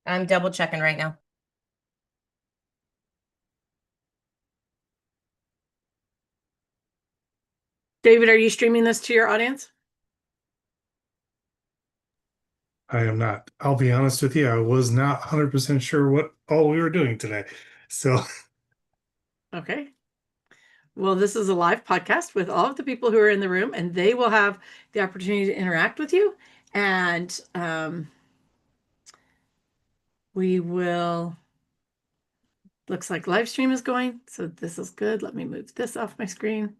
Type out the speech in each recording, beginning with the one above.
I'm double checking right now. David, are you streaming this to your audience? I am not. I'll be honest with you. I was not 100% sure what all we were doing today. So, Okay. Well, this is a live podcast with all of the people who are in the room, and they will have the opportunity to interact with you. And we will, looks like live stream is going. So this is good. Let me move this off my screen.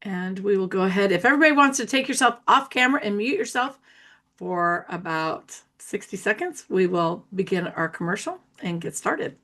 And we will go ahead. If everybody wants to take yourself off camera and mute yourself for about 60 seconds, we will begin our commercial and get started.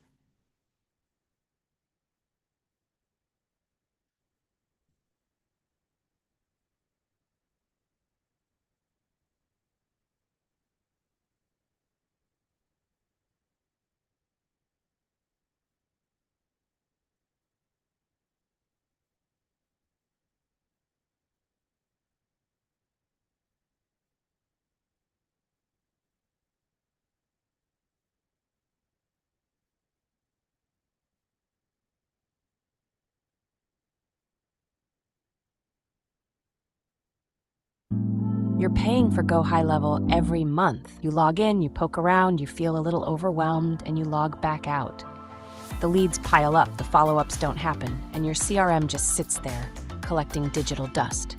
You're paying for Go High Level every month. You log in, you poke around, you feel a little overwhelmed, and you log back out. The leads pile up, the follow-ups don't happen, and your CRM just sits there, collecting digital dust.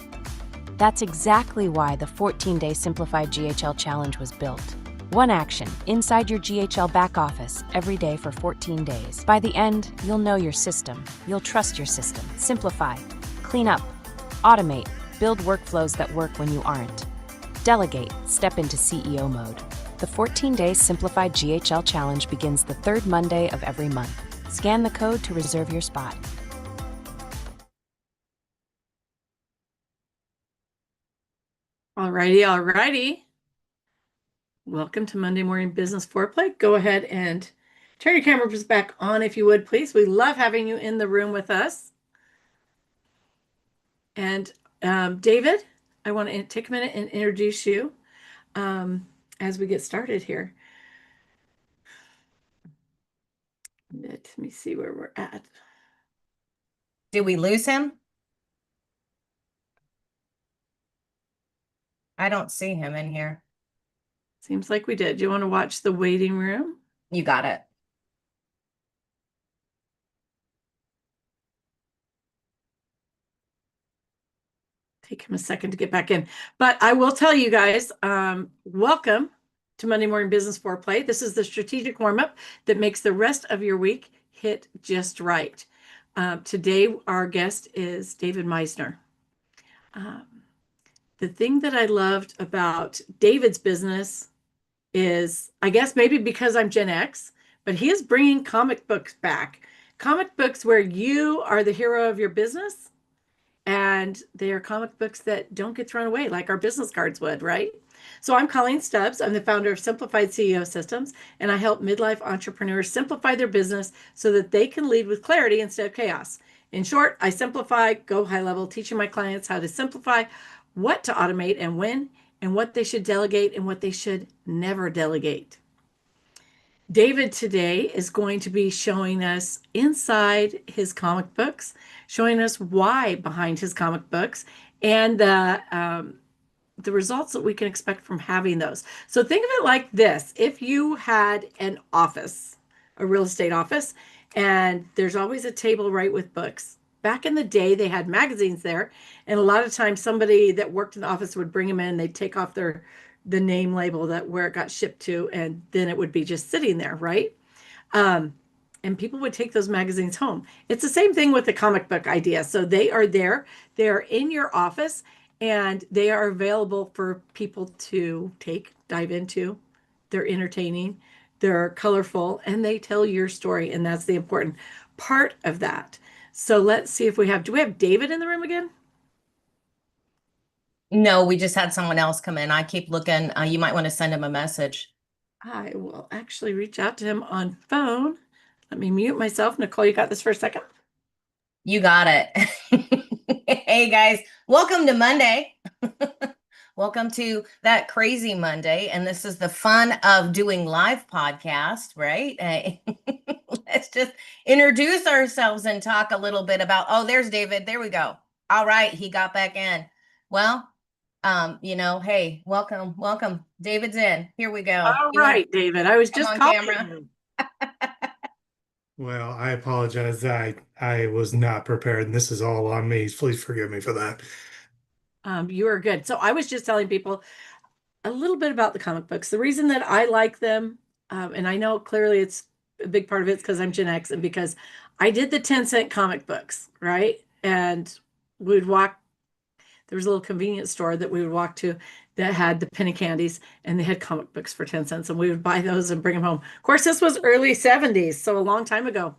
That's exactly why the 14-day Simplified GHL Challenge was built. One action inside your GHL back office every day for 14 days. By the end, you'll know your system. You'll trust your system. Simplify, clean up, automate, build workflows that work when you aren't. Delegate, step into CEO mode. The 14-day Simplified GHL Challenge begins the third Monday of every month. Scan the code to reserve your spot. Alrighty. Welcome to Monday Morning Business Foreplay. Go ahead and turn your cameras back on if you would, please. We love having you in the room with us. And David, I want to take a minute and introduce you as we get started here. Let me see where we're at. Did we lose him? I don't see him in here. Seems like we did. Do you want to watch the waiting room? You got it. Take him a second to get back in. But I will tell you guys, welcome to Monday Morning Business Foreplay. This is the strategic warm-up that makes the rest of your week hit just right. Today, our guest is David Majzner. The thing that I loved about David's business is, I guess maybe because I'm Gen X, but he is bringing comic books back. Comic books where you are the hero of your business, and they are comic books that don't get thrown away like our business cards would, right? So I'm Colleen Stubbs. I'm the founder of Simplified CEO Systems, and I help midlife entrepreneurs simplify their business so that they can lead with clarity instead of chaos. In short, I simplify, go high level, teaching my clients how to simplify, what to automate and when, and what they should delegate and what they should never delegate. David today is going to be showing us inside his comic books, showing us why behind his comic books, and the results that we can expect from having those. So think of it like this. If you had an office, a real estate office, and there's always a table right with books. Back in the day, they had magazines there, and a lot of times somebody that worked in the office would bring them in, they'd take off the name label that where it got shipped to, and then it would be just sitting there, right? And people would take those magazines home. It's the same thing with the comic book idea. So they are there, they're in your office, and they are available for people to dive into. They're entertaining, they're colorful, and they tell your story. And that's the important part of that. So let's see if do we have David in the room again? No, we just had someone else come in. I keep looking. You might want to send him a message. I will actually reach out to him on phone. Let me mute myself. Nicole, you got this for a second? You got it. Hey guys, welcome to Monday. Welcome to That Crazy Monday. And this is the fun of doing live podcast, right? Let's just introduce ourselves and talk a little bit about, oh, there's David. There we go. All right. He got back in. Well, hey, welcome. David's in. Here we go. All right, David. I was Come just on calling camera. you. Well, I apologize. I was not prepared, and this is all on me. Please forgive me for that. You are good. So I was just telling people a little bit about the comic books. The reason that I like them, and I know clearly it's a big part of it's because I'm Gen X and because I did the 10-cent comic books, right? And we'd walk, there was a little convenience store that we would walk to that had the penny candies and they had comic books for 10 cents and we would buy those and bring them home. Of course, this was early 70s, so a long time ago.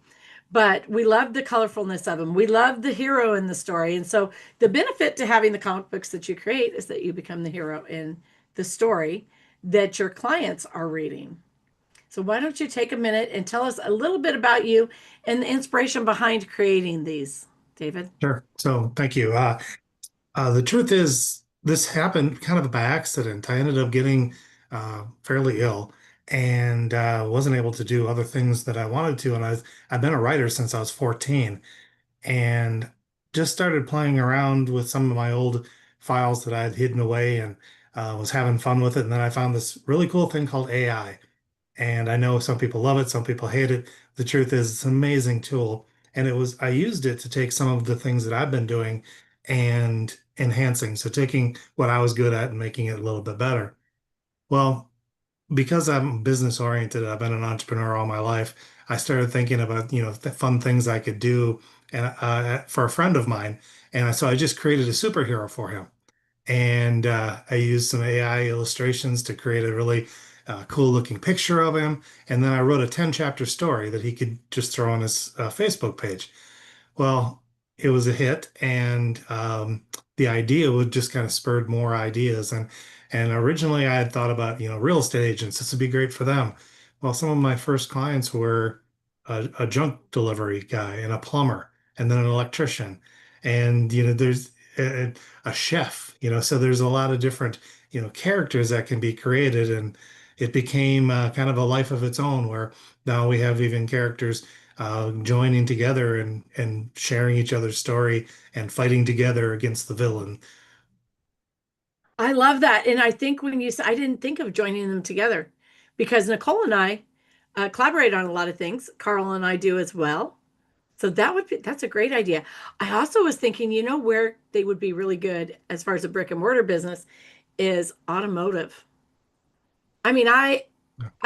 But we loved the colorfulness of them. We loved the hero in the story. And so the benefit to having the comic books that you create is that you become the hero in the story that your clients are reading. So why don't you take a minute and tell us a little bit about you and the inspiration behind creating these, David? Sure. So thank you. The truth is, this happened kind of by accident. I ended up getting fairly ill and wasn't able to do other things that I wanted to. And I've been a writer since I was 14 and just started playing around with some of my old files that I had hidden away and was having fun with it. And then I found this really cool thing called AI. And I know some people love it, some people hate it. The truth is, it's an amazing tool. And I used it to take some of the things that I've been doing and enhancing. So taking what I was good at and making it a little bit better. Well, because I'm business oriented, I've been an entrepreneur all my life. I started thinking about, the fun things I could do and for a friend of mine. And so I just created a superhero for him. And I used some AI illustrations to create a really cool looking picture of him. And then I wrote a 10-chapter story that he could just throw on his Facebook page. Well, it was a hit, and the idea would just kind of spurred more ideas. And originally I had thought about, real estate agents. This would be great for them. Well, some of my first clients were a junk delivery guy and a plumber and then an electrician. And, there's a chef, so there's a lot of different, characters that can be created. And it became kind of a life of its own where now we have even characters joining together and sharing each other's story and fighting together against the villain. I love that. And I think when you said, I didn't think of joining them together because Nicole and I collaborate on a lot of things. Carl and I do as well. So that's a great idea. I also was thinking, where they would be really good as far as a brick and mortar business is automotive. I mean, I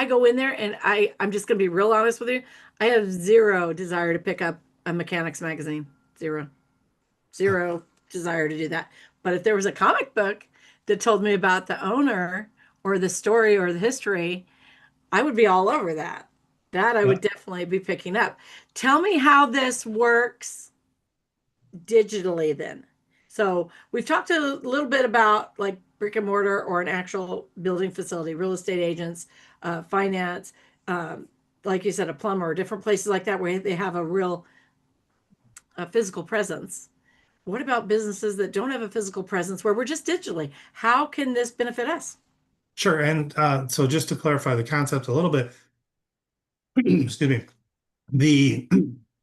go in there and I'm just going to be real honest with you. I have zero desire to pick up a mechanics magazine. Zero desire to do that. But if there was a comic book that told me about the owner or the story or the history, I would be all over that. That I would definitely be picking up. Tell me how this works digitally then. So we've talked a little bit about like brick and mortar or an actual building facility, real estate agents, finance, like you said, a plumber, different places like that where they have a real physical presence. What about businesses that don't have a physical presence where we're just digitally? How can this benefit us? Sure. And so just to clarify the concept a little bit, excuse me, the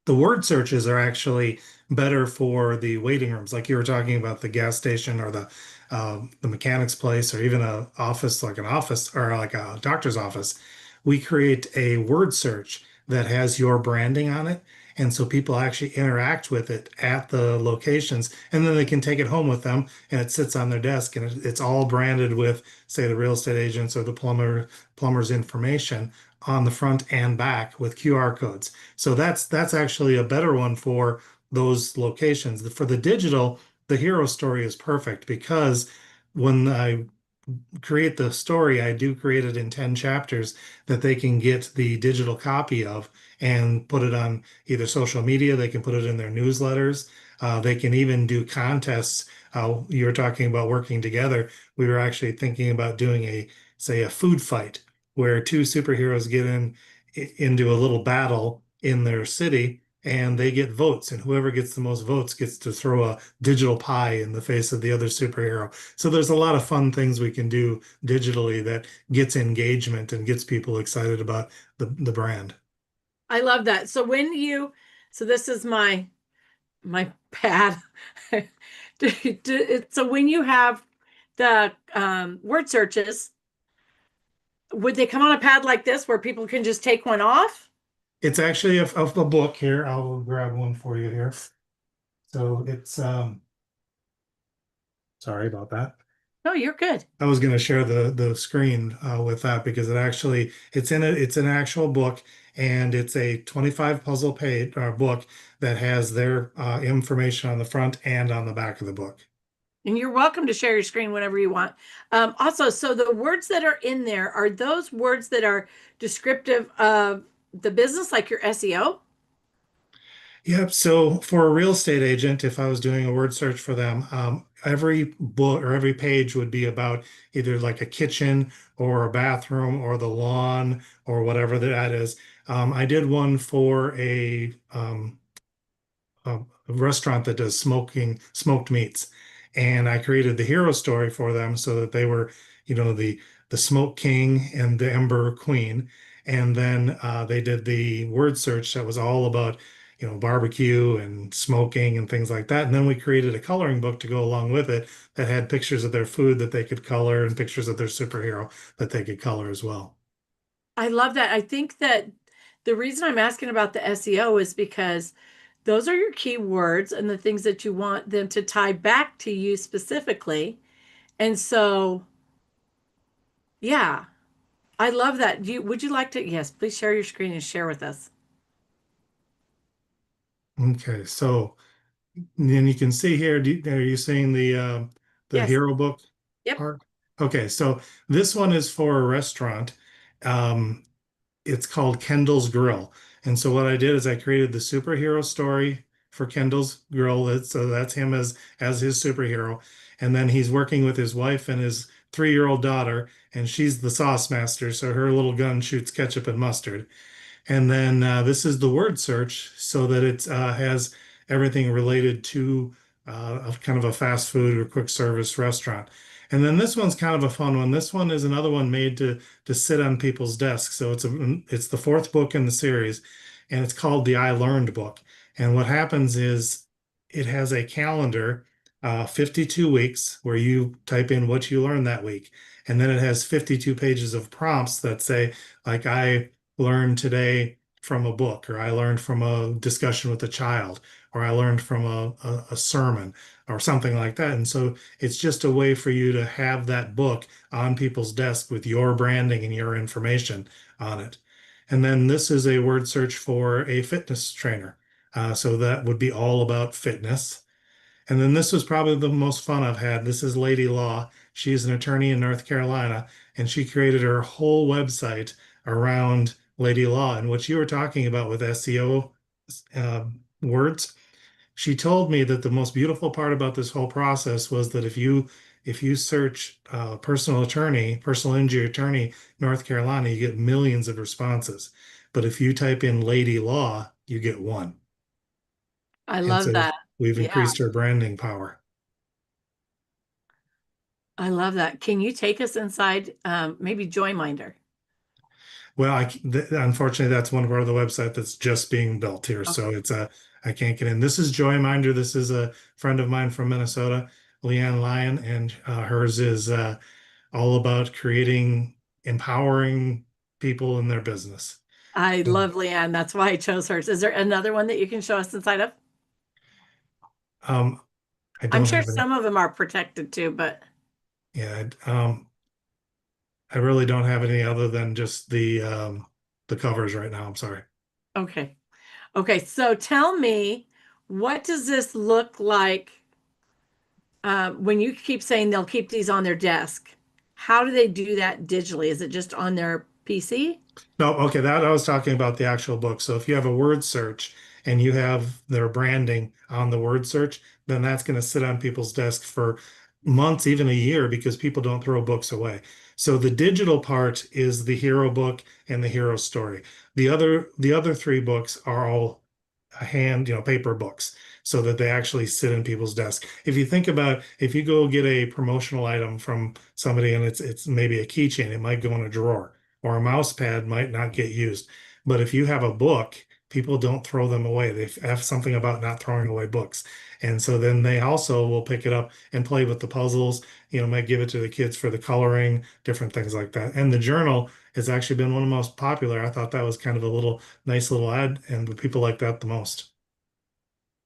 the word searches are actually better for the waiting rooms, like you were talking about the gas station or the mechanic's place, or even a office like an office or like a doctor's office. We create a word search that has your branding on it. And so people actually interact with it at the locations, and then they can take it home with them, and it sits on their desk, and it's all branded with, say, the real estate agents or the plumber's information on the front and back with QR codes. So that's actually a better one for those locations. For the digital, the hero story is perfect because when I create the story, I do create it in 10 chapters that they can get the digital copy of and put it on either social media. They can put it in their newsletters. They can even do contests. You were talking about working together. We were actually thinking about doing say, a food fight where two superheroes get into a little battle in their city, and they get votes, and whoever gets the most votes gets to throw a digital pie in the face of the other superhero. So there's a lot of fun things we can do digitally that gets engagement and gets people excited about the brand. I love that. So so this is my pad. So when you have the word searches, would they come on a pad like this where people can just take one off? It's actually a book here. I'll grab one for you here. So it's sorry about that. No, you're good. I was going to share the screen with that because it's an actual book, and it's a 25 puzzle page book that has their information on the front and on the back of the book. And you're welcome to share your screen whenever you want. Also, so the words that are in there, are those words that are descriptive of the business, like your SEO? Yep. So for a real estate agent, if I was doing a word search for them, every book or every page would be about either like a kitchen or a bathroom or the lawn or whatever that is. I did one for a restaurant that does smoked meats, and I created the hero story for them so that they were, the smoke king and the ember queen, and then they did the word search that was all about, barbecue and smoking and things like that. And then we created a coloring book to go along with it that had pictures of their food that they could color and pictures of their superhero that they could color as well. I love that. I think that the reason I'm asking about the SEO is because those are your keywords and the things that you want them to tie back to you specifically. And so, yeah, I love that. Would you like to? Yes, please share your screen and share with us. Okay, so then you can see here, are you seeing the Yes. hero book Yep. part? Okay, so this one is for a restaurant. Um, it's called Kendall's Grill. And so what I did is I created the superhero story for Kendall's Grill. So that's him as his superhero. And then he's working with his wife and his 3-year-old daughter, and she's the sauce master. So her little gun shoots ketchup and mustard. And then this is the word search so that it has everything related to a kind of a fast food or quick service restaurant. And then this one's kind of a fun one. This one is another one made to sit on people's desks. So it's the fourth book in the series, and it's called the I Learned book. And what happens is it has a calendar, 52 weeks, where you type in what you learned that week. And then it has 52 pages of prompts that say, like, I learned today from a book, or I learned from a discussion with a child, or I learned from a sermon or something like that. And so it's just a way for you to have that book on people's desk with your branding and your information on it. And then this is a word search for a fitness trainer. So that would be all about fitness. And then this was probably the most fun I've had. This is Lady Law. She's an attorney in North Carolina, and she created her whole website around Lady Law. And what you were talking about with SEO words, she told me that the most beautiful part about this whole process was that if you search personal injury attorney, North Carolina, you get millions of responses. But if you type in Lady Law, you get one. I And love so that. we've Yeah, increased our branding power. I love that. Can you take us inside maybe Joyminder? Well, unfortunately, that's one part of the website that's just being built here. Okay. So I can't get in. This is Joyminder. This is a friend of mine from Minnesota, Leanne Lyon, and hers is all about empowering people in their business. I So, love Leanne. That's why I chose hers. Is there another one that you can show us inside of? um, I I'm don't sure have any. some of them are protected too, but Yeah, I really don't have any other than just the covers right now. I'm sorry. okay. Okay, so tell me, what does this look like when you keep saying they'll keep these on their desk? How do they do that digitally? Is it just on their PC? No, okay, that I was talking about the actual book. So if you have a word search and you have their branding on the word search, then that's going to sit on people's desk for months, even a year, because people don't throw books away. So the digital part is the hero book and the hero story. The other three books are all paper books so that they actually sit in people's desks. If you think about, if you go get a promotional item from somebody and it's maybe a keychain, it might go in a drawer, or a mouse pad might not get used. But if you have a book, people don't throw them away. They have something about not throwing away books. And so then they also will pick it up and play with the puzzles, might give it to the kids for the coloring, different things like that. And the journal has actually been one of the most popular. I thought that was kind of a nice little ad, and people like that the most.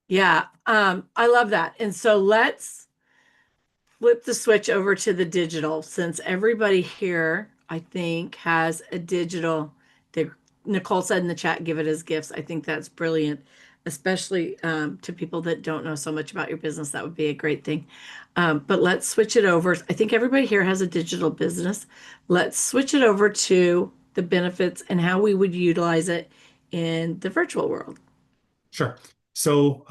Yeah, I love that. And so let's flip the switch over to the digital, since everybody here, I think, has a digital. Nicole said in the chat, give it as gifts. I think that's brilliant, especially to people that don't know so much about your business. That would be a great thing. But let's switch it over. I think everybody here has a digital business. Let's switch it over to the benefits and how we would utilize it in the virtual world. Sure. So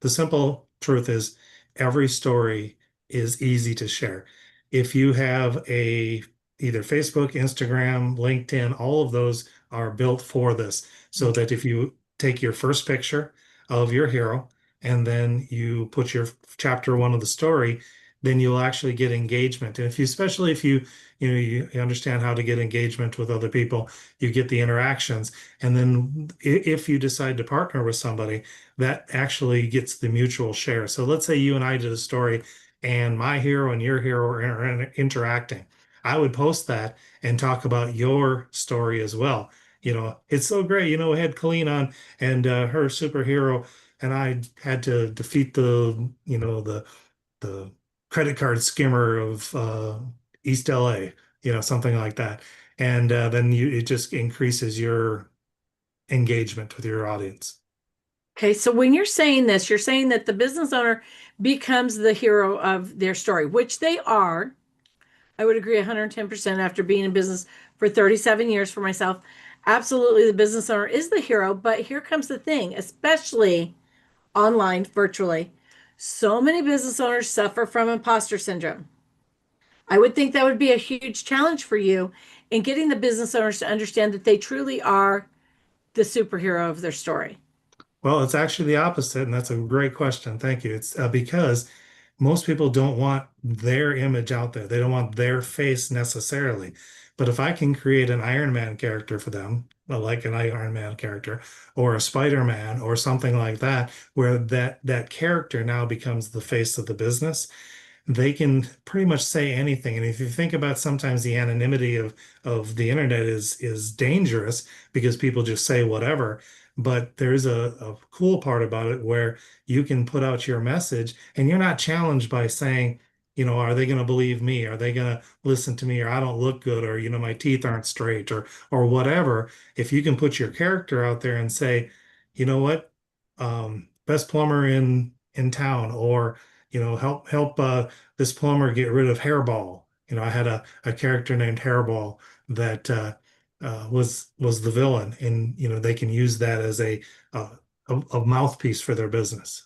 the simple truth is every story is easy to share. If you have either Facebook, Instagram, LinkedIn, all of those are built for this. So that if you take your first picture of your hero and then you put your chapter one of the story, then you'll actually get engagement. And especially if you understand how to get engagement with other people, you get the interactions. And then if you decide to partner with somebody, that actually gets the mutual share. So let's say you and I did a story and my hero and your hero are interacting. I would post that and talk about your story as well. It's so great. We had Colleen on, and her superhero, and I had to defeat the credit card skimmer of East LA, something like that. And then it just increases your engagement with your audience. Okay, so when you're saying this, you're saying that the business owner becomes the hero of their story, which they are. I would agree 110% after being in business for 37 years for myself. Absolutely, the business owner is the hero, but here comes the thing, especially online, virtually. So many business owners suffer from imposter syndrome. I would think that would be a huge challenge for you in getting the business owners to understand that they truly are the superhero of their story. Well, it's actually the opposite, and that's a great question. Thank you. It's because most people don't want their image out there. They don't want their face necessarily. But if I can create an Iron Man character for them, like an Iron Man character or a Spider-Man or something like that, where that character now becomes the face of the business, they can pretty much say anything. And if you think about, sometimes the anonymity of the internet is dangerous because people just say whatever. But there's a cool part about it where you can put out your message and you're not challenged by saying, are they going to believe me? Are they going to listen to me? Or I don't look good, or my teeth aren't straight, or whatever. If you can put your character out there and say, you know what, best plumber in town, or help this plumber get rid of hairball. I had a character named Hairball that was the villain, and they can use that as a mouthpiece for their business.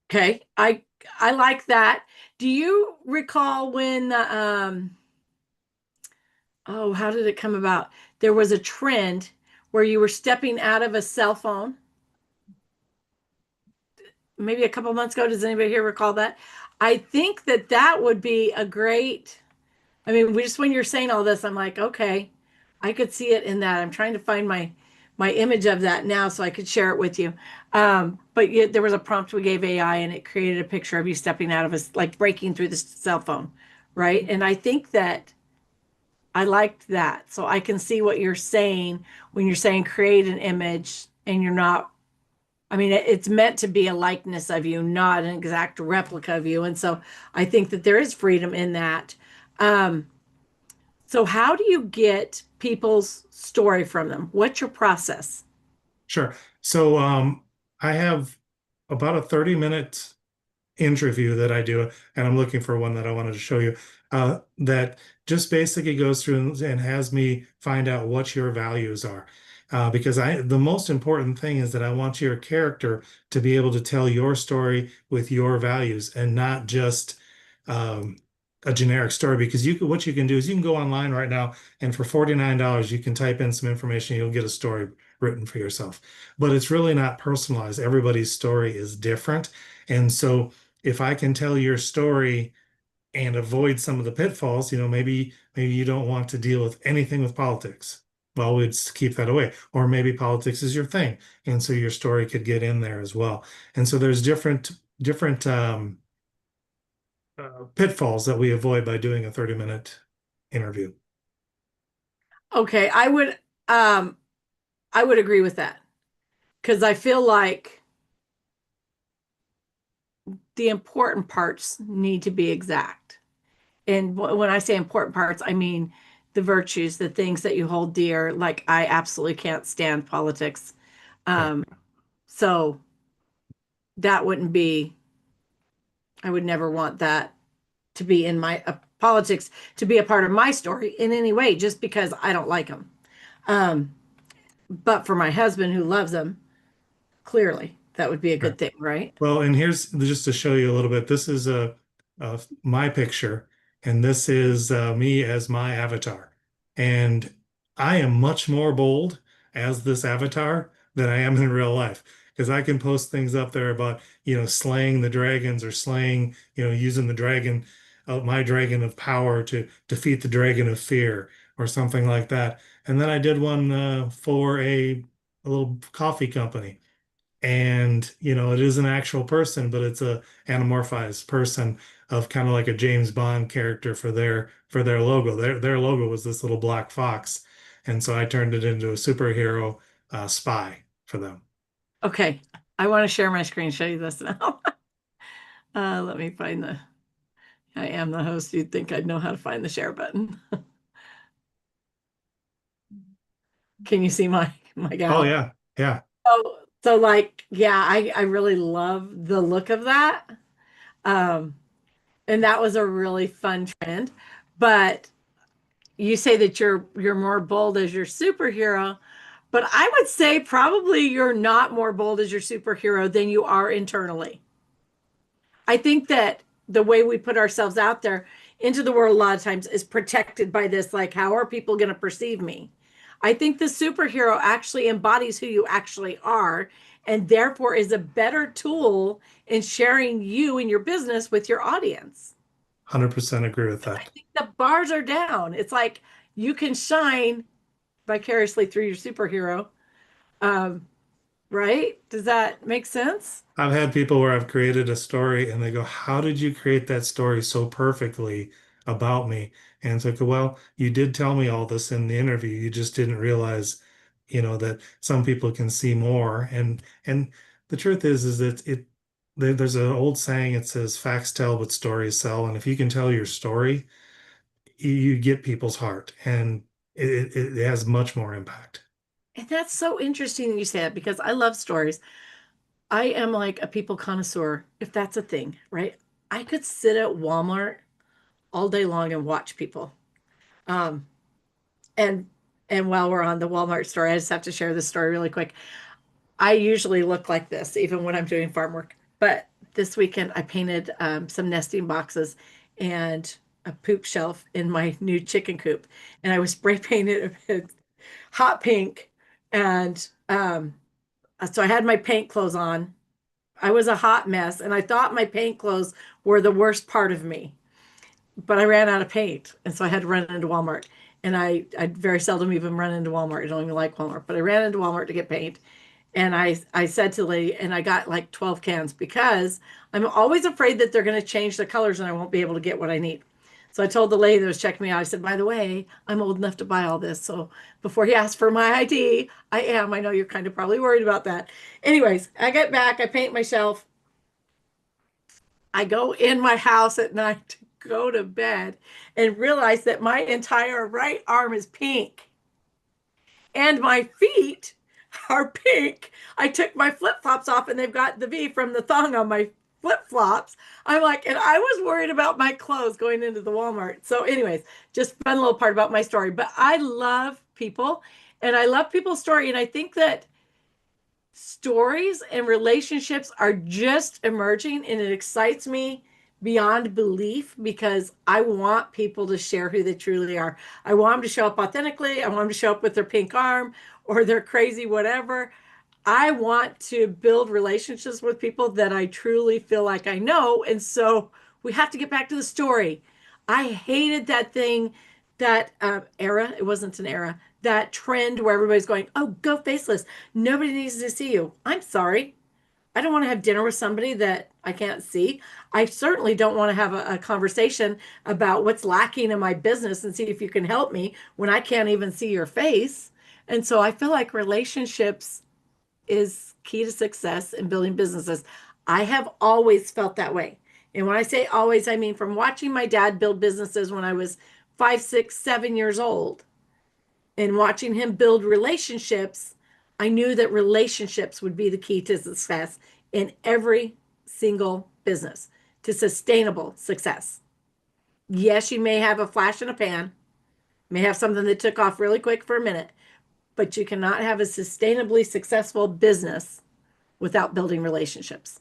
Okay, I like that. Do you recall when oh, how did it come about? There was a trend where you were stepping out of a cell phone maybe a couple months ago. Does anybody here recall that? I think that would be a great, I mean, when you're saying all this, I'm like, okay, I could see it in that. I'm trying to find my image of that now so I could share it with you. But yet there was a prompt we gave AI and it created a picture of you stepping out of like breaking through the cell phone, right? And I think that I liked that. So I can see what you're saying when you're saying create an image and you're not, I mean, it's meant to be a likeness of you, not an exact replica of you. And so I think that there is freedom in that. So how do you get people's story from them? What's your process? Sure. So I have about a 30-minute interview that I do, and I'm looking for one that I wanted to show you, that just basically goes through and has me find out what your values are. Because the most important thing is that I want your character to be able to tell your story with your values and not just a generic story, because what you can do is you can go online right now and for $49 you can type in some information, you'll get a story written for yourself. But it's really not personalized. Everybody's story is different. And so if I can tell your story and avoid some of the pitfalls, maybe you don't want to deal with anything with politics. Well, we'd keep that away. Or maybe politics is your thing. And so your story could get in there as well. And so there's different pitfalls that we avoid by doing a 30-minute interview. Okay, I would agree with that because I feel like the important parts need to be exact. And when I say important parts, I mean the virtues, the things that you hold dear. Like I absolutely can't stand politics. Right. So that wouldn't be, I would never want that to be in my politics to be a part of my story in any way, just because I don't like them. Um, but for my husband who loves them, clearly that would be a Right. good thing, right? Well, and here's just to show you a little bit. This is my picture, and this is me as my avatar. And I am much more bold as this avatar than I am in real life, because I can post things up there about, slaying the dragons or slaying, using the dragon, my dragon of power to defeat the dragon of fear or something like that. And then I did one for a little coffee company, and it is an actual person, but it's a anamorphized person of kind of like a James Bond character for their logo. Their logo was this little black fox, and so I turned it into a superhero spy for them. Okay. I want to share my screen, show you this now. Let me find I am the host. You'd think I'd know how to find the share button. Can you see my Oh gal? yeah, yeah, So like, yeah, I really love the look of that. Um, and that was a really fun trend. But you say that you're more bold as your superhero, but I would say probably you're not more bold as your superhero than you are internally. I think that the way we put ourselves out there into the world a lot of times is protected by this, like, how are people going to perceive me? I think the superhero actually embodies who you actually are and therefore is a better tool in sharing you and your business with your audience. 100% agree with I that. think the bars are down. It's like you can shine vicariously through your superhero. Um, right? Does that make sense? I've had people where I've created a story and they go, "How did you create that story so perfectly about me?" And it's like, "Well, you did tell me all this in the interview. You just didn't realize, that some people can see more." And the truth is that there's an old saying, it says facts tell but stories sell. And if you can tell your story, you get people's heart, and it has much more impact. And that's so interesting that you say that because I love stories. I am like a people connoisseur, if that's a thing, right? I could sit at Walmart all day long and watch people. Um, and and while we're on the Walmart story, I just have to share this story really quick. I usually look like this, even when I'm doing farm work. But this weekend, I painted some nesting boxes and a poop shelf in my new chicken coop, and I was spray painted it hot pink, and so I had my paint clothes on. I was a hot mess, and I thought my paint clothes were the worst part of me, but I ran out of paint, and so I had to run into Walmart. And I very seldom even run into Walmart. I don't even like Walmart, but I ran into Walmart to get paint. And I said to the lady, and I got like 12 cans because I'm always afraid that they're going to change the colors and I won't be able to get what I need. So I told the lady that was checking me out, I said, by the way, I'm old enough to buy all this. So before he asked for my ID, I am. I know you're kind of probably worried about that. Anyways, I get back, I paint my shelf. I go in my house at night to go to bed and realize that my entire right arm is pink and my feet are pink. I took my flip flops off and they've got the V from the thong on my flip flops. I'm like, and I was worried about my clothes going into the Walmart. So, anyways, just fun little part about my story. But I love people and I love people's story. And I think that stories and relationships are just emerging and it excites me beyond belief because I want people to share who they truly are. I want them to show up authentically. I want them to show up with their pink arm or their crazy whatever. I want to build relationships with people that I truly feel like I know. And so we have to get back to the story. I hated that thing, that era. It wasn't an era, that trend where everybody's going, oh, go faceless. Nobody needs to see you. I'm sorry. I don't want to have dinner with somebody that I can't see. I certainly don't want to have a conversation about what's lacking in my business and see if you can help me when I can't even see your face. And so I feel like relationships is key to success in building businesses. I have always felt that way. And when I say always, I mean from watching my dad build businesses when I was 5, 6, 7 years old and watching him build relationships, I knew that relationships would be the key to success in every single business, to sustainable success. Yes, you may have a flash in a pan, may have something that took off really quick for a minute, but you cannot have a sustainably successful business without building relationships.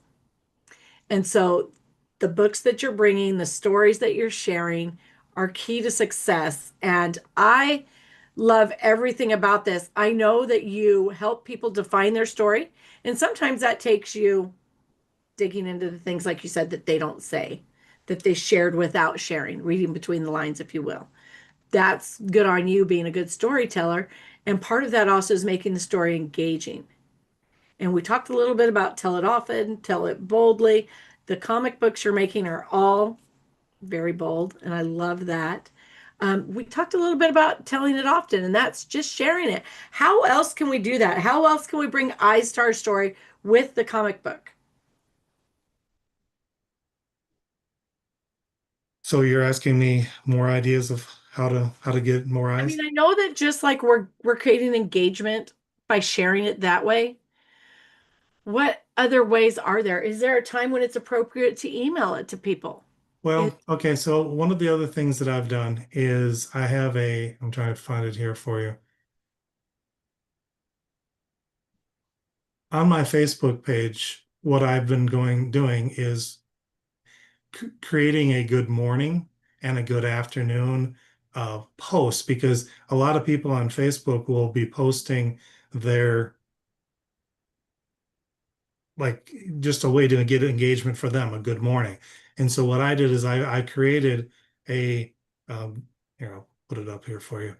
And so the books that you're bringing, the stories that you're sharing are key to success. And I love everything about this. I know that you help people define their story. And sometimes that takes you digging into the things, like you said, that they don't say, that they shared without sharing, reading between the lines, if you will. That's good on you being a good storyteller. And part of that also is making the story engaging. And we talked a little bit about tell it often, tell it boldly. The comic books you're making are all very bold, and I love that. We talked a little bit about telling it often, and that's just sharing it. How else can we do that? How else can we bring eyes to our story with the comic book? So you're asking me more ideas of how to get more I mean, eyes? I know that just like we're creating engagement by sharing it that way. What other ways are there? Is there a time when it's appropriate to email it to people? Is, Well, okay, so one of the other things that I've done is I'm trying to find it here for you. On my Facebook page, what I've been doing is creating a good morning and a good afternoon post, because a lot of people on Facebook will be posting their, like, just a way to get engagement for them, a good morning. And so what I did is I created a here, I'll put it up here for you.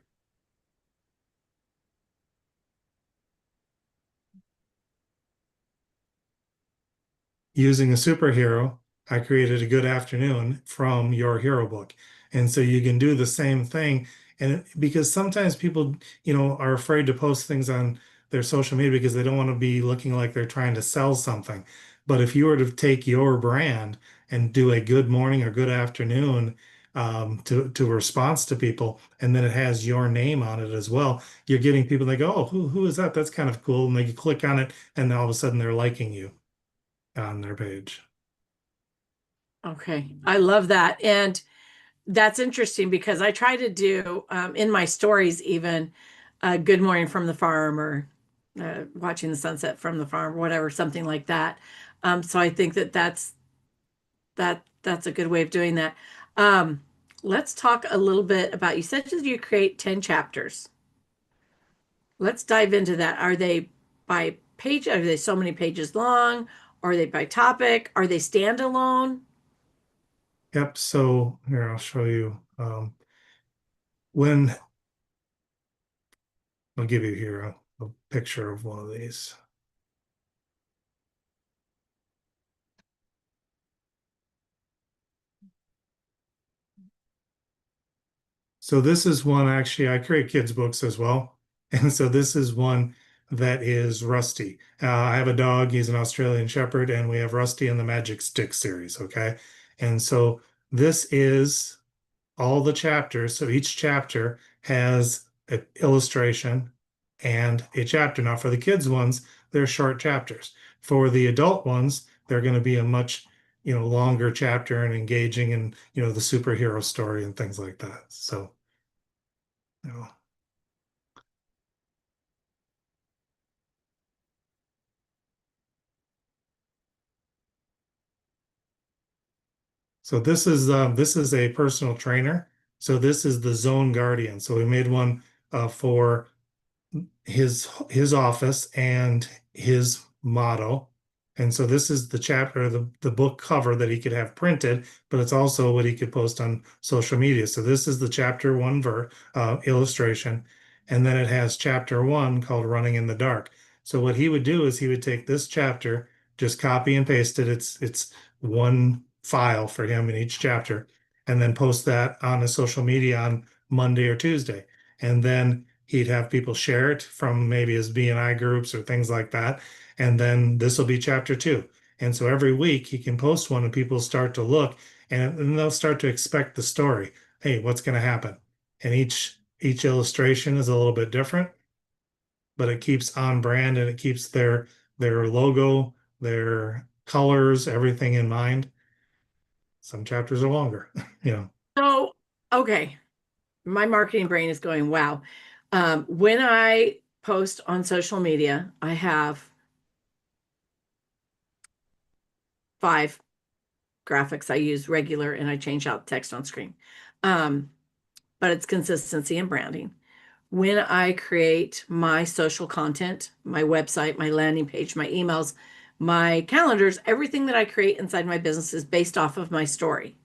Using a superhero, I created a good afternoon from your hero book. And so you can do the same thing. And because sometimes people, are afraid to post things on their social media because they don't want to be looking like they're trying to sell something. But if you were to take your brand and do a good morning or good afternoon to response to people, and then it has your name on it as well, you're getting people that go, oh, who is that? That's kind of cool. And they click on it, and all of a sudden they're liking you on their page. okay, I love that. And that's interesting because I try to do in my stories, even good morning from the farm or watching the sunset from the farm, whatever, something like that. So I think that that's a good way of doing that. Um, let's talk a little bit about, you said that you create 10 chapters. Let's dive into that. Are they by page? Are they so many pages long? Are they by topic? Are they standalone? Yep. So here, I'll show you. When I'll give you here a picture of one of these. So this is one, actually, I create kids books as well. And so this is one that is Rusty. I have a dog, he's an Australian Shepherd, and we have Rusty in the Magic Stick series. Okay. And so this is all the chapters. So each chapter has an illustration and a chapter. Now, for the kids ones, they're short chapters. For the adult ones, they're going to be a much, longer chapter and engaging in, the superhero story and things like that. So, you know, So this is a personal trainer. So this is the Zone Guardian. So we made one for his office and his motto. And so this is the chapter, the book cover that he could have printed, but it's also what he could post on social media. So this is the chapter one illustration. And then it has chapter one called Running in the Dark. So what he would do is he would take this chapter, just copy and paste it. It's one file for him in each chapter, and then post that on his social media on Monday or Tuesday. And then he'd have people share it from maybe his BNI groups or things like that. And then this will be chapter two. And so every week he can post one and people start to look and they'll start to expect the story. Hey, what's going to happen? And each illustration is a little bit different, but it keeps on brand and it keeps their logo, their colors, everything in mind. Some chapters are longer, you know. So, okay, my marketing brain is going, wow. When I post on social media, I have 5 graphics I use regular and I change out text on screen. But it's consistency and branding. When I create my social content, my website, my landing page, my emails, my calendars, everything that I create inside my business is based off of my story.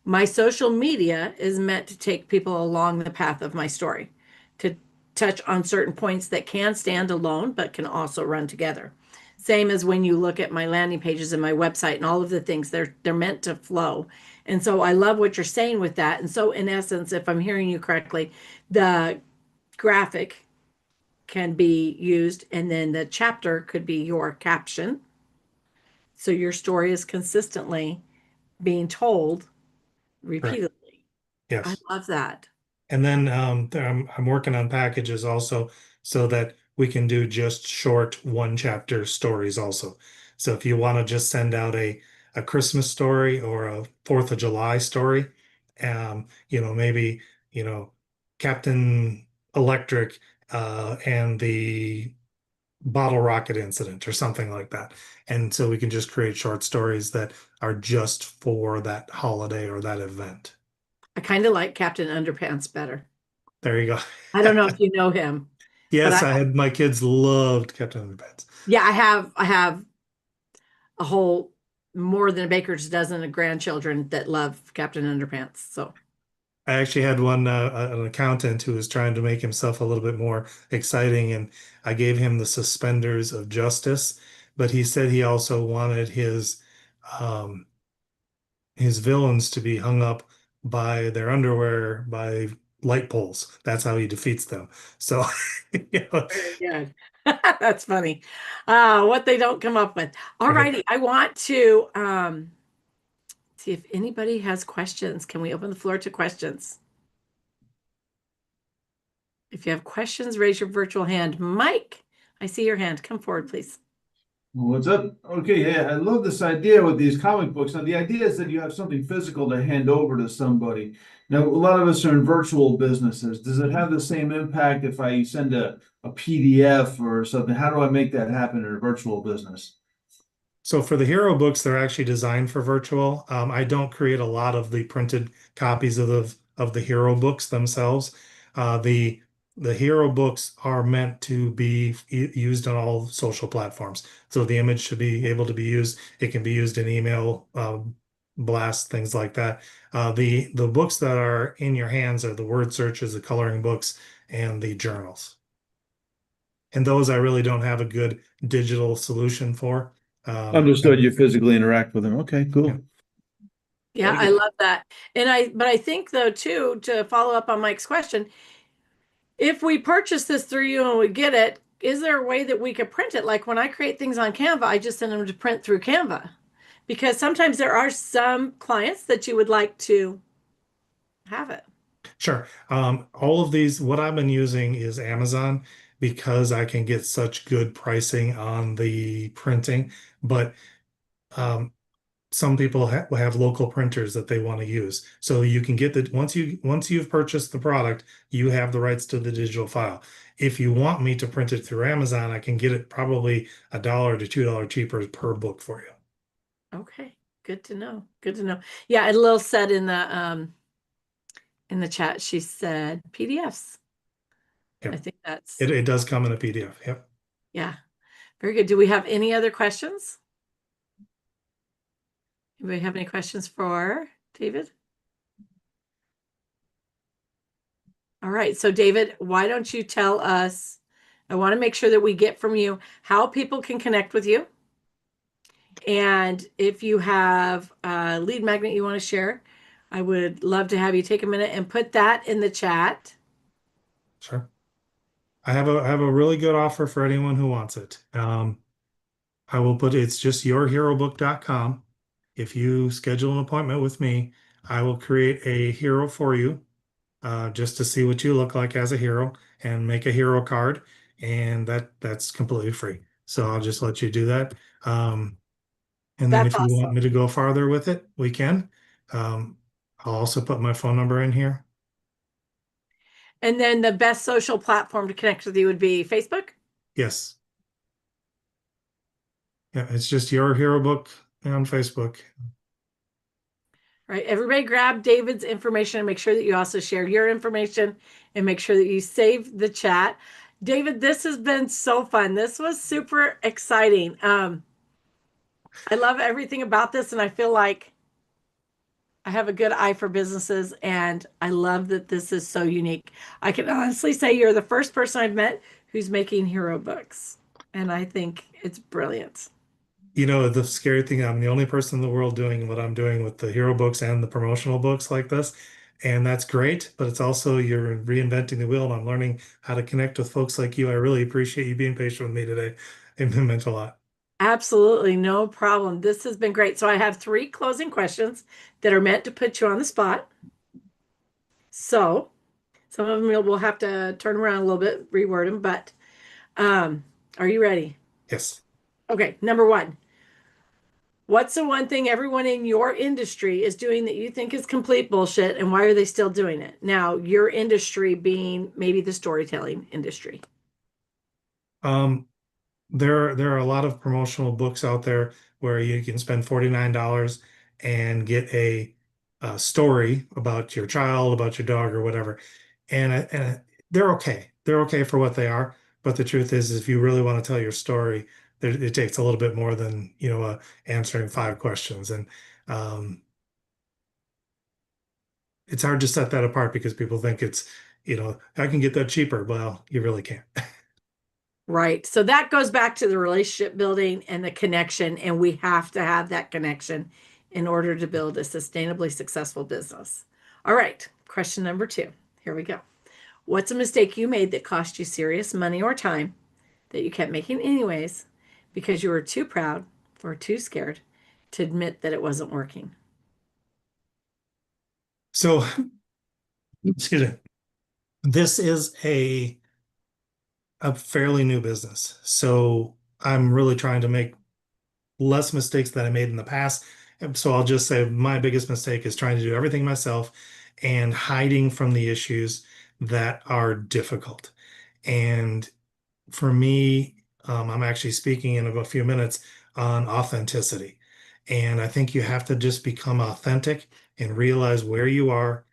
My social media is meant to take people along the path of my story, to touch on certain points that can stand alone, but can also run together. Same as when you look at my landing pages and my website and all of the things, they're meant to flow. And so I love what you're saying with that. And so in essence, if I'm hearing you correctly, the graphic can be used and then the chapter could be your caption. So your story is consistently being told Correct. repeatedly. I Yes. love that. And then I'm working on packages also so that we can do just short one chapter stories also. So if you want to just send out a Christmas story or a 4th of July story, maybe, Captain Electric and the bottle rocket incident or something like that. And so we can just create short stories that are just for that holiday or that event. I kind of like Captain Underpants better. There you go. I don't know if you know him, but Yes, I had my kids loved Captain Underpants. yeah, I have a whole more than a baker's dozen of grandchildren that love Captain Underpants. So I actually had an accountant who was trying to make himself a little bit more exciting, and I gave him the suspenders of justice, but he said he also wanted um, his villains to be hung up by their underwear by light poles. That's how he defeats them. So, very good. That's funny. What they don't come up with. All right. righty. I want to see if anybody has questions. Can we open the floor to questions? If you have questions, raise your virtual hand. Mike, I see your hand. Come forward, please. What's up? Okay, yeah, I love this idea with these comic books. Now, the idea is that you have something physical to hand over to somebody. Now, a lot of us are in virtual businesses. Does it have the same impact if I send a PDF or something? How do I make that happen in a virtual business? So for the hero books, they're actually designed for virtual. I don't create a lot of the printed copies of the hero books themselves. The hero books are meant to be used on all social platforms. So the image should be able to be used. It can be used in email, blasts, things like that. The books that are in your hands are the word searches, the coloring books, and the journals. And those I really don't have a good digital solution for. Understood. You physically interact with them. Okay, cool. Yeah. Yeah, I love that. But I think though too, to follow up on Mike's question, if we purchase this through you and we get it, is there a way that we could print it? Like when I create things on Canva, I just send them to print through Canva. Because sometimes there are some clients that you would like to have it. Sure. All of these, what I've been using is Amazon because I can get such good pricing on the printing. But some people have local printers that they want to use. So you can get the once you've purchased the product, you have the rights to the digital file. If you want me to print it through Amazon, I can get it probably $1 to $2 cheaper per book for you. Okay, Good to know. Good to know. Yeah, a little said in the chat, she said PDFs. I Yep. think that's It does come in a PDF. Yep. yeah. Very good. Do we have any other questions? Anybody have any questions for David? All right. So David, why don't you tell us, I want to make sure that we get from you how people can connect with you. And if you have a lead magnet you want to share, I would love to have you take a minute and put that in the chat. Sure. I have a really good offer for anyone who wants it. I will put it's just yourherobook.com. If you schedule an appointment with me, I will create a hero for you, just to see what you look like as a hero and make a hero card, and that's completely free. So I'll just let you do that. And then That's if you want awesome. me to go farther with it, we can. Um, I'll also put my phone number in here. And then the best social platform to connect with you would be Facebook. Yes. Yeah, it's just your hero book on Facebook. Right. Everybody grab David's information and make sure that you also share your information and make sure that you save the chat. David, this has been so fun. This was super exciting. I love everything about this, and I feel like I have a good eye for businesses, and I love that this is so unique. I can honestly say you're the first person I've met who's making hero books, and I think it's brilliant. You know, the scary thing, I'm the only person in the world doing what I'm doing with the hero books and the promotional books like this. And that's great, but it's also you're reinventing the wheel, and I'm learning how to connect with folks like you. I really appreciate you being patient with me today. It meant a lot. Absolutely, no problem. This has been great. So I have three closing questions that are meant to put you on the spot. So some of them we'll have to turn around a little bit, reword them, but um, are you ready? Yes. Okay, number one. What's the one thing everyone in your industry is doing that you think is complete bullshit, and why are they still doing it? Now, your industry being maybe the storytelling industry. Um, there are a lot of promotional books out there where you can spend $49 and get a story about your child, about your dog, or whatever. And they're okay. They're okay for what they are. But the truth is, if you really want to tell your story, it takes a little bit more than, answering five questions. And it's hard to set that apart because people think it's, I can get that cheaper. Well, you really can't. Right. So that goes back to the relationship building and the connection. And we have to have that connection in order to build a sustainably successful business. All right. Question number two. Here we go. What's a mistake you made that cost you serious money or time that you kept making anyways because you were too proud or too scared to admit that it wasn't working? So, excuse me. This is a fairly new business. So I'm really trying to make less mistakes than I made in the past. And so I'll just say my biggest mistake is trying to do everything myself and hiding from the issues that are difficult. And for me, I'm actually speaking in a few minutes on authenticity. And I think you have to just become authentic and realize where you are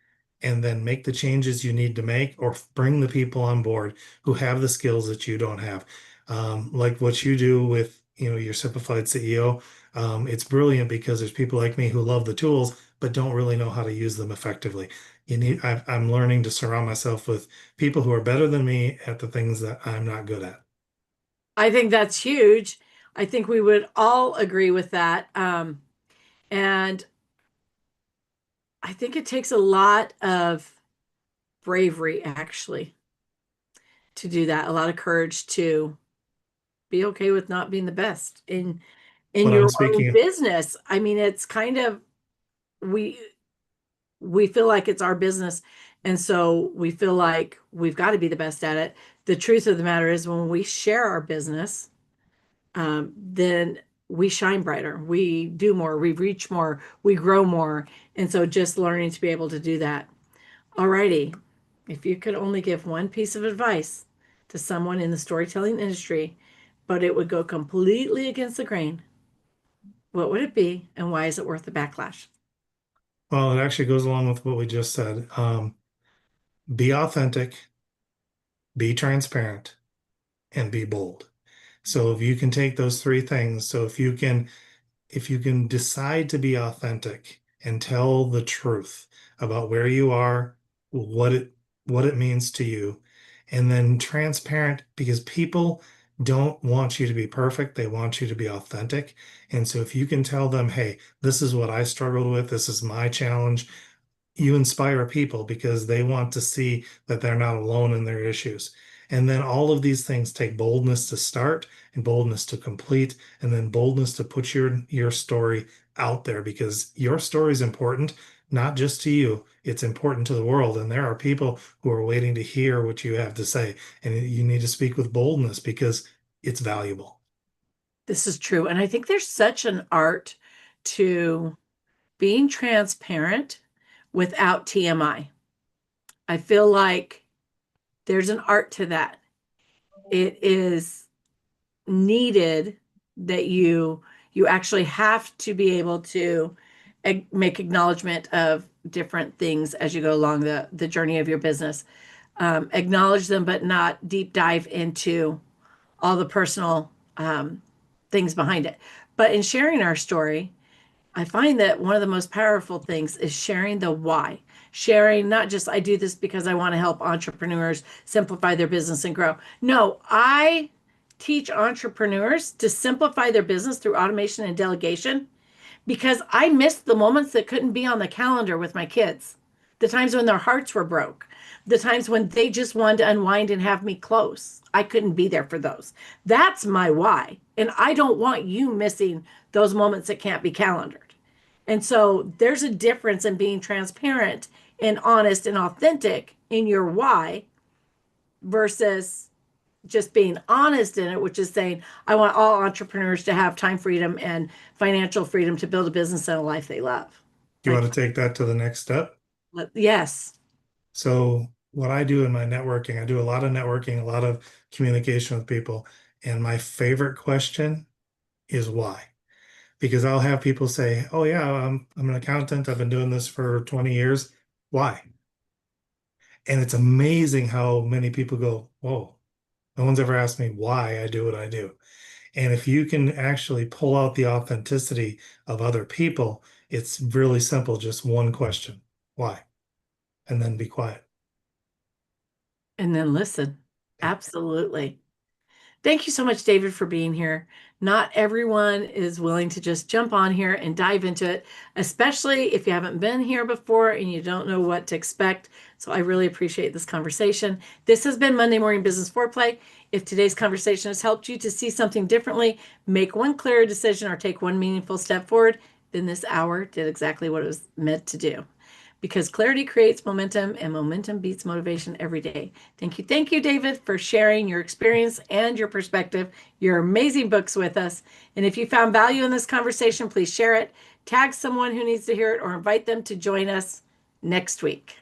and then make the changes you need to make or bring the people on board who have the skills that you don't have. Like what you do with, your simplified CEO. It's brilliant because there's people like me who love the tools but don't really know how to use them effectively. I'm learning to surround myself with people who are better than me at the things that I'm not good at. I think that's huge. I think we would all agree with that. And I think it takes a lot of bravery actually to do that, a lot of courage to be okay with not being the best in What I'm your own speaking, business. I mean, it's kind of we we feel like it's our business, and so we feel like we've got to be the best at it. The truth of the matter is when we share our business, then we shine brighter, we do more, we reach more, we grow more. And so just learning to be able to do that. Alrighty. If you could only give one piece of advice to someone in the storytelling industry, but it would go completely against the grain, what would it be, and why is it worth the backlash? Well, it actually goes along with what we just said. Be authentic, be transparent, and be bold. So if you can take those three things, so if you can decide to be authentic and tell the truth about where you are, what it what it means to you, and then transparent, because people don't want you to be perfect, they want you to be authentic. And so if you can tell them, hey, this is what I struggled with, this is my challenge, you inspire people because they want to see that they're not alone in their issues. And then all of these things take boldness to start and boldness to complete, and then boldness to put your story out there, because your story is important, not just to you, it's important to the world. And there are people who are waiting to hear what you have to say. And you need to speak with boldness because it's valuable. This is true. And I think there's such an art to being transparent without TMI. I feel like there's an art to that. It is needed that you actually have to be able to make acknowledgement of different things as you go along the journey of your business. Acknowledge them, but not deep dive into all the personal things behind it. But in sharing our story, I find that one of the most powerful things is sharing the why. Sharing not just, I do this because I want to help entrepreneurs simplify their business and grow. No, I teach entrepreneurs to simplify their business through automation and delegation because I missed the moments that couldn't be on the calendar with my kids, the times when their hearts were broke, the times when they just wanted to unwind and have me close. I couldn't be there for those. That's my why. And I don't want you missing those moments that can't be calendared. And so there's a difference in being transparent and honest and authentic in your why versus just being honest in it, which is saying, I want all entrepreneurs to have time freedom and financial freedom to build a business and a life they love. Do you want to take that to the next step? Yes. So what I do in my networking, I do a lot of networking, a lot of communication with people. And my favorite question is why? Because I'll have people say, oh yeah, I'm an accountant. I've been doing this for 20 years. Why? And it's amazing how many people go, whoa, no one's ever asked me why I do what I do. And if you can actually pull out the authenticity of other people, it's really simple. Just one question, why? And then be quiet. And then listen. Yeah. Absolutely. Thank you so much, David, for being here. Not everyone is willing to just jump on here and dive into it, especially if you haven't been here before and you don't know what to expect. So I really appreciate this conversation. This has been Monday Morning Business Foreplay. If today's conversation has helped you to see something differently, make one clear decision, or take one meaningful step forward, then this hour did exactly what it was meant to do. Because clarity creates momentum and momentum beats motivation every day. Thank you. Thank you, David, for sharing your experience and your perspective, your amazing books with us. And if you found value in this conversation, please share it, tag someone who needs to hear it, or invite them to join us next week.